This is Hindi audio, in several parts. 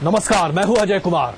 नमस्कार, मैं हूं अजय कुमार।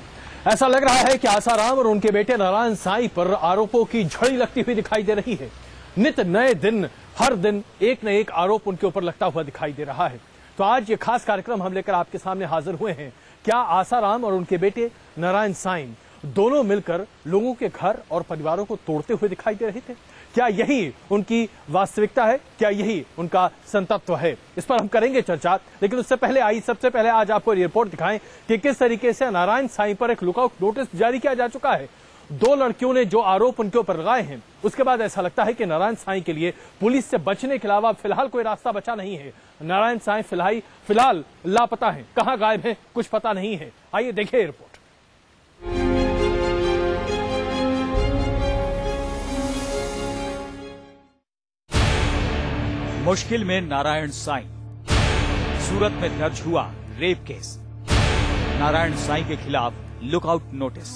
ऐसा लग रहा है कि आसाराम और उनके बेटे नारायण साईं पर आरोपों की झड़ी लगती हुई दिखाई दे रही है। नित नए दिन, हर दिन एक न एक आरोप उनके ऊपर लगता हुआ दिखाई दे रहा है। तो आज ये खास कार्यक्रम हम लेकर आपके सामने हाजिर हुए हैं। क्या आसाराम और उनके बेटे नारायण साईं दोनों मिलकर लोगों के घर और परिवारों को तोड़ते हुए दिखाई दे रहे थे? क्या यही उनकी वास्तविकता है? क्या यही उनका संतत्व है? इस पर हम करेंगे चर्चा, लेकिन उससे पहले आइए सबसे पहले आज आपको रिपोर्ट दिखाएं कि किस तरीके से नारायण साईं पर एक लुकआउट नोटिस जारी किया जा चुका है। दो लड़कियों ने जो आरोप उनके ऊपर लगाए हैं, उसके बाद ऐसा लगता है कि नारायण साईं के लिए पुलिस से बचने के अलावा फिलहाल कोई रास्ता बचा नहीं है। नारायण साईं फिलहाल लापता है, कहां गायब है कुछ पता नहीं है। आइए देखिए रिपोर्ट। मुश्किल में नारायण साईं। सूरत में दर्ज हुआ रेप केस। नारायण साईं के खिलाफ लुकआउट नोटिस।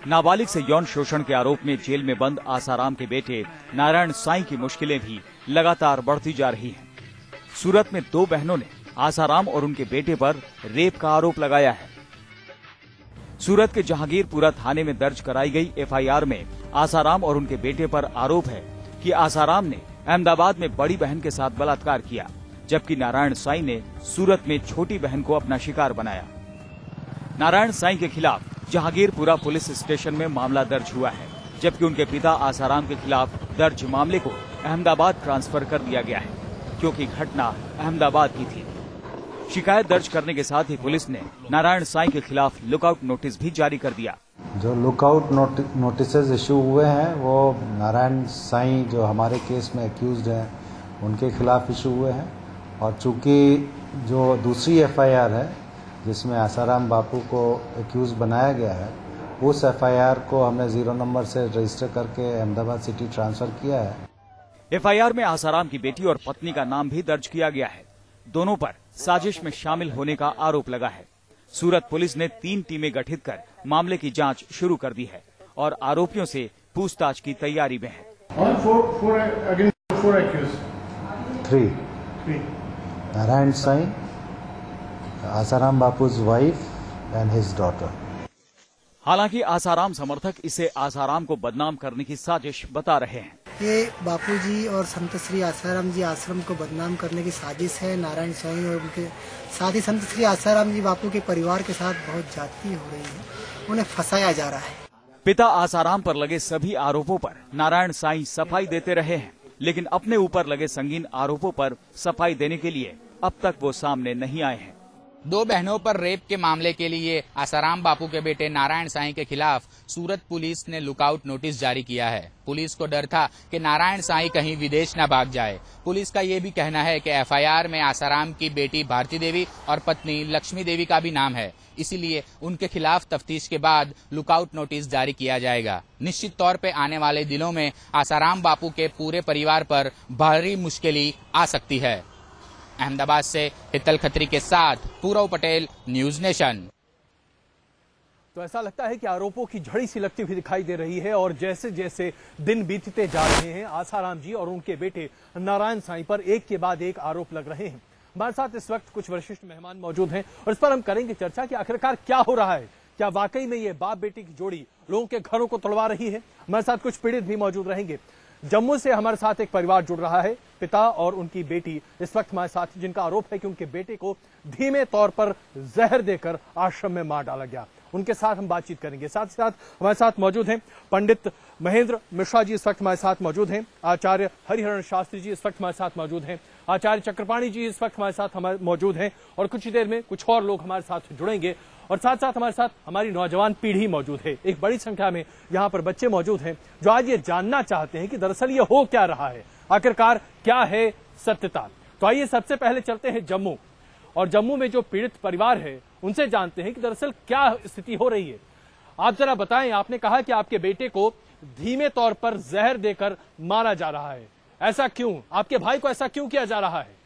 नाबालिग से यौन शोषण के आरोप में जेल में बंद आसाराम के बेटे नारायण साईं की मुश्किलें भी लगातार बढ़ती जा रही हैं। सूरत में दो बहनों ने आसाराम और उनके बेटे पर रेप का आरोप लगाया है। सूरत के जहांगीरपुरा थाने में दर्ज कराई गई एफआईआर में आसाराम और उनके बेटे पर आरोप है कि आसाराम ने अहमदाबाद में बड़ी बहन के साथ बलात्कार किया, जबकि नारायण साईं ने सूरत में छोटी बहन को अपना शिकार बनाया। नारायण साईं के खिलाफ जहांगीरपुरा पुलिस स्टेशन में मामला दर्ज हुआ है, जबकि उनके पिता आसाराम के खिलाफ दर्ज मामले को अहमदाबाद ट्रांसफर कर दिया गया है, क्योंकि घटना अहमदाबाद की थी। शिकायत दर्ज करने के साथ ही पुलिस ने नारायण साईं के खिलाफ लुकआउट नोटिस भी जारी कर दिया। जो लुकआउट नोटिसेज इशू हुए हैं वो नारायण साईं जो हमारे केस में एक्यूज्ड हैं उनके खिलाफ इशू हुए हैं, और चूंकि जो दूसरी एफआईआर है जिसमें आसाराम बापू को एक्यूज बनाया गया है, उस एफआईआर को हमने 0 नंबर से रजिस्टर करके अहमदाबाद सिटी ट्रांसफर किया है। एफआईआर में आसाराम की बेटी और पत्नी का नाम भी दर्ज किया गया है। दोनों पर साजिश में शामिल होने का आरोप लगा है। सूरत पुलिस ने 3 टीमें गठित कर मामले की जांच शुरू कर दी है और आरोपियों से पूछताछ की तैयारी में है। 3 Narayan Sai, Asaram Bapu's wife and his daughter. हालांकि आसाराम समर्थक इसे आसाराम को बदनाम करने की साजिश बता रहे हैं। ये बापूजी और संत श्री आसाराम जी आश्रम को बदनाम करने की साजिश है। नारायण साईं और उनके साथ ही संत श्री आसाराम जी बापू के परिवार के साथ बहुत जाती हो रही है, उन्हें फंसाया जा रहा है। पिता आसाराम पर लगे सभी आरोपों पर नारायण साईं सफाई देते रहे हैं, लेकिन अपने ऊपर लगे संगीन आरोपों पर सफाई देने के लिए अब तक वो सामने नहीं आए हैं। दो बहनों पर रेप के मामले के लिए आसाराम बापू के बेटे नारायण साईं के खिलाफ सूरत पुलिस ने लुकआउट नोटिस जारी किया है। पुलिस को डर था कि नारायण साईं कहीं विदेश न भाग जाए। पुलिस का ये भी कहना है कि एफआईआर में आसाराम की बेटी भारती देवी और पत्नी लक्ष्मी देवी का भी नाम है, इसीलिए उनके खिलाफ तफ्तीश के बाद लुकआउट नोटिस जारी किया जाएगा। निश्चित तौर पे आने वाले दिनों में आसाराम बापू के पूरे परिवार पर भारी मुश्किलें आ सकती है। अहमदाबाद से हितल खत्री के साथ पूरव पटेल, न्यूज नेशन। तो ऐसा लगता है कि आरोपों की झड़ी सी लगती हुई दिखाई दे रही है, और जैसे जैसे दिन बीतते जा रहे हैं आसाराम जी और उनके बेटे नारायण साईं पर एक के बाद एक आरोप लग रहे हैं। हमारे साथ इस वक्त कुछ वरिष्ठ मेहमान मौजूद हैं और इस पर हम करेंगे चर्चा कि आखिरकार क्या हो रहा है। क्या वाकई में ये बाप बेटी की जोड़ी लोगों के घरों को तोड़वा रही है? हमारे साथ कुछ पीड़ित भी मौजूद रहेंगे। जम्मू से हमारे साथ एक परिवार जुड़ रहा है, पिता और उनकी बेटी इस वक्त हमारे साथ, जिनका आरोप है कि उनके बेटे को धीमे तौर पर जहर देकर आश्रम में मार डाला गया। उनके साथ हम बातचीत करेंगे। साथ ही साथ हमारे साथ मौजूद हैं पंडित महेंद्र मिश्रा जी, इस वक्त हमारे साथ मौजूद हैं। आचार्य हरिहरण शास्त्री जी इस वक्त हमारे साथ मौजूद हैं। आचार्य चक्रपाणी जी इस वक्त हमारे साथ मौजूद हैं, और कुछ ही देर में कुछ और लोग हमारे साथ जुड़ेंगे। और साथ साथ हमारे साथ हमारी नौजवान पीढ़ी मौजूद है। एक बड़ी संख्या में यहाँ पर बच्चे मौजूद हैं जो आज ये जानना चाहते हैं कि दरअसल ये हो क्या रहा है, आखिरकार क्या है सत्यता। तो आइए सबसे पहले चलते हैं जम्मू, और जम्मू में जो पीड़ित परिवार है उनसे जानते हैं कि दरअसल क्या स्थिति हो रही है। आप जरा बताएं, आपने कहा कि आपके बेटे को धीमे तौर पर जहर देकर मारा जा रहा है, ऐसा क्यों? आपके भाई को ऐसा क्यों किया जा रहा है?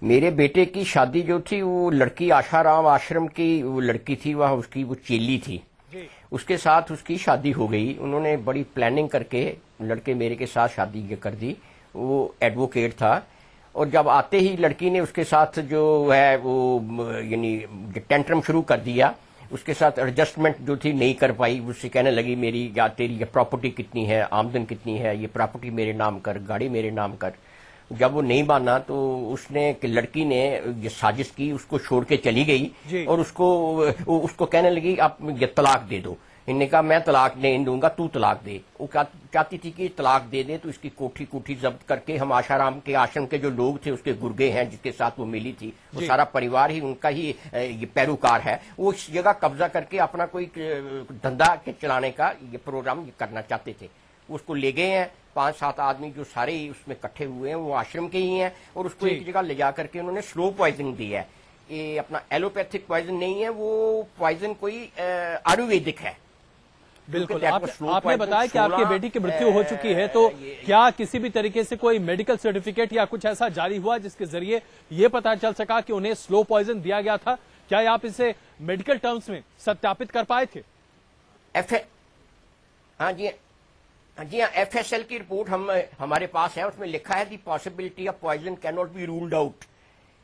मेरे बेटे की शादी जो थी वो लड़की आसाराम आश्रम की वो लड़की थी, वह उसकी वो चेली थी। उसके साथ उसकी शादी हो गई। उन्होंने बड़ी प्लानिंग करके लड़के मेरे के साथ शादी कर दी। वो एडवोकेट था और जब आते ही लड़की ने उसके साथ जो है वो यानी टेंट्रम शुरू कर दिया। उसके साथ एडजस्टमेंट जो थी नहीं कर पाई। उससे कहने लगी मेरी या तेरी ये प्रॉपर्टी कितनी है, आमदन कितनी है, ये प्रॉपर्टी मेरे नाम कर, गाड़ी मेरे नाम कर। जब वो नहीं माना तो उसने लड़की ने ये साजिश की, उसको छोड़ के चली गई और उसको कहने लगी आप ये तलाक दे दो। इन्होंने कहा मैं तलाक नहीं दूंगा, तू तलाक दे। वो चाहती थी कि तलाक दे दे तो इसकी कोठी कोठी जब्त करके हम आशाराम के आश्रम के जो लोग थे, उसके गुर्गे हैं जिसके साथ वो मिली थी, वो सारा परिवार ही उनका ही ये पैरोकार है, वो इस जगह कब्जा करके अपना कोई धंधा के चलाने का ये प्रोग्राम करना चाहते थे। उसको ले गए हैं 5-7 आदमी जो सारे ही उसमें इकट्ठे हुए हैं, वो आश्रम के ही हैं और उसको एक जगह ले जा करके उन्होंने स्लो पॉइजन दिया है। ये अपना एलोपैथिक पॉइजन नहीं है, वो पॉइजन कोई आयुर्वेदिक है। बिल्कुल। आपने बताया कि आपकी बेटी की मृत्यु हो चुकी है, तो क्या किसी भी तरीके से कोई मेडिकल सर्टिफिकेट या कुछ ऐसा जारी हुआ जिसके जरिए ये पता चल सका कि उन्हें स्लो पॉइजन दिया गया था? क्या आप इसे मेडिकल टर्म्स में सत्यापित कर पाए थे? हाँ जी हाँ, FSL की रिपोर्ट हमारे पास है, उसमें लिखा है the possibility of poison can not be ruled out.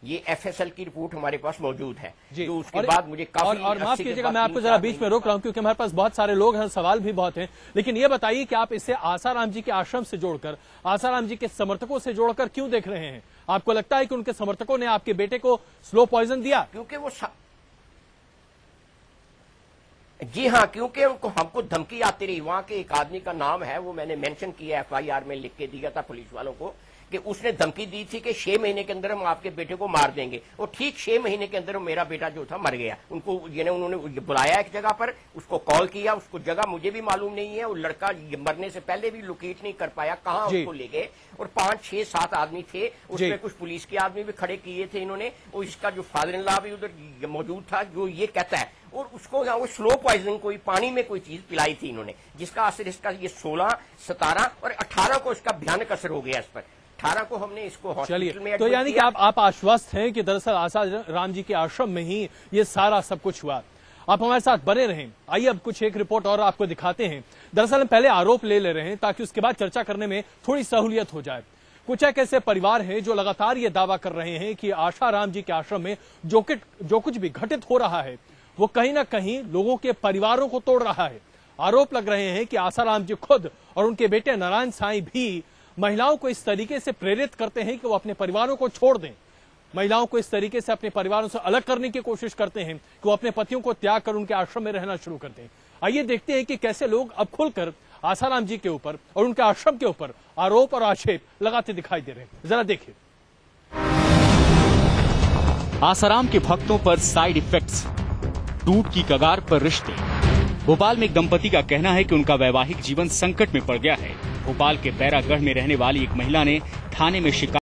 ये FSL की रिपोर्ट हमारे पास मौजूद है। जो उसके बाद मुझे काफी और माफ कीजिएगा मैं आपको जरा बीच में रोक रहा हूं क्योंकि हमारे पास बहुत सारे लोग हैं, सवाल भी बहुत हैं, लेकिन ये बताइए कि आप इसे आसाराम जी के आश्रम से जोड़कर, आसाराम जी के समर्थकों से जोड़कर क्यों देख रहे हैं? आपको लगता है कि उनके समर्थकों ने आपके बेटे को स्लो पॉइजन दिया? क्योंकि वो जी हाँ, क्योंकि हमको धमकी आती रही। वहां के एक आदमी का नाम है, वो मैंने मेंशन किया, FIR में लिख के दिया था पुलिस वालों को कि उसने धमकी दी थी कि 6 महीने के अंदर हम आपके बेटे को मार देंगे, और ठीक 6 महीने के अंदर मेरा बेटा जो था मर गया। उनको उन्होंने बुलाया एक जगह पर, उसको कॉल किया, उसको जगह मुझे भी मालूम नहीं है, और लड़का मरने से पहले भी लोकेट नहीं कर पाया कहाँ उसको ले गए। और 5, 6, 7 आदमी थे, उसमें कुछ पुलिस के आदमी भी खड़े किए थे इन्होंने, और इसका जो फादर इन लॉ भी उधर मौजूद था जो ये कहता है, और उसको वो स्लो पॉइजन कोई पानी में कोई चीज पिलाई थी इन्होंने, जिसका असर इसका ये 16, 17 और 18 को इसका भयानक असर हो गया इस पर। 18 को हमने इसको हॉस्पिटल में तो यानी कि आप आश्वस्त हैं कि दरअसल आसाराम जी के आश्रम में ही ये सारा सब कुछ हुआ। आप हमारे साथ बने रहें। आइए अब कुछ एक रिपोर्ट और आपको दिखाते हैं। दरअसल हम पहले आरोप ले रहे हैं ताकि उसके बाद चर्चा करने में थोड़ी सहूलियत हो जाए। कुछ एक ऐसे परिवार हैं जो लगातार ये दावा कर रहे हैं कि आसाराम जी के आश्रम में जो कुछ भी घटित हो रहा है वो कहीं ना कहीं लोगों के परिवारों को तोड़ रहा है। आरोप लग रहे हैं कि आसाराम जी खुद और उनके बेटे नारायण साईं भी महिलाओं को इस तरीके से प्रेरित करते हैं कि वो अपने परिवारों को छोड़ दें, महिलाओं को इस तरीके से अपने परिवारों से अलग करने की कोशिश करते हैं कि वो अपने पतियों को त्याग कर उनके आश्रम में रहना शुरू करते हैं। आइए देखते हैं कि कैसे लोग अब खुलकर आसाराम जी के ऊपर और उनके आश्रम के ऊपर आरोप और आक्षेप लगाते दिखाई दे रहे हैं। जरा देखिए। आसाराम के भक्तों पर साइड इफेक्ट्स, टूट की कगार पर रिश्ते। भोपाल में एक दंपति का कहना है कि उनका वैवाहिक जीवन संकट में पड़ गया है। भोपाल के बैरागढ़ में रहने वाली एक महिला ने थाने में शिकायत